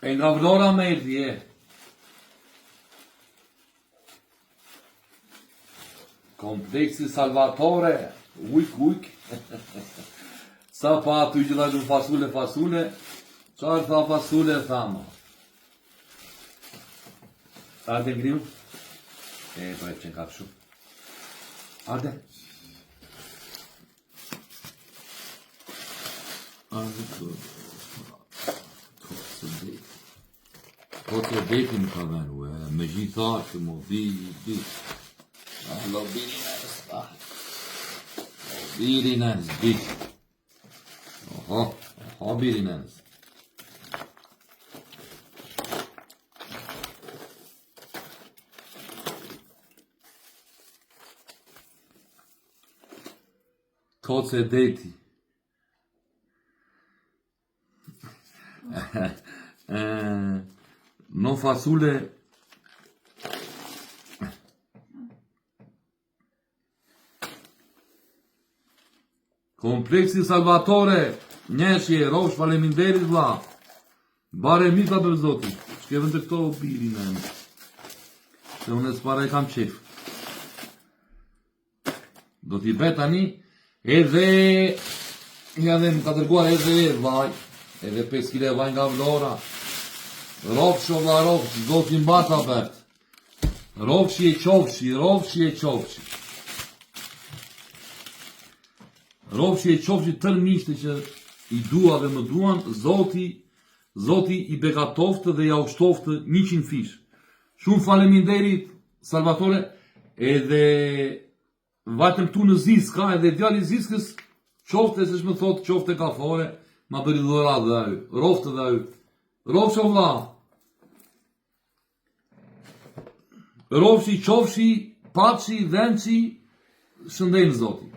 E nga Vlora me erdhi, Kompleksi Salvatore, ujk. Sa pa aty gjitha du fasule, qarë tha fasule, thama. Arde ngriu? Po e qenë ka këshu. Arde. Po të deti më ka venu, me gjitha që më di. Lo biri nërës, biri. Oho, biri nërës. Koce deti. Non fasule. Kompleksi Salvatore, njeshje, rosh, faleminderit vlla. Bare mita për zotit. Shkevën të këto biri në emë. Se unë e s'pare kam qef. Do t'i bet tani, edhe, nga dhe më ka tërguar edhe vaj, edhe 5 kile vaj nga Vlora. Rofsh o vla rofsh, zotin bata bet. Rofshi e qofshi. Rofshi e qofshi tërë miqtë që i dua dhe më duan, Zoti i begatoftë dhe ja ushtoftë 100 fish. Shumë faleminderit, Salvatore, edhe vatëm tu në Ziska, edhe djali Ziskës, qofte, se shmë thotë, qofte kafore, ma bëri dhëra dhe ajo, roftë dhe ajo. Rofshi o vla. Rofshi, qofshi, paçi, dhençi, shëndejnë Zoti.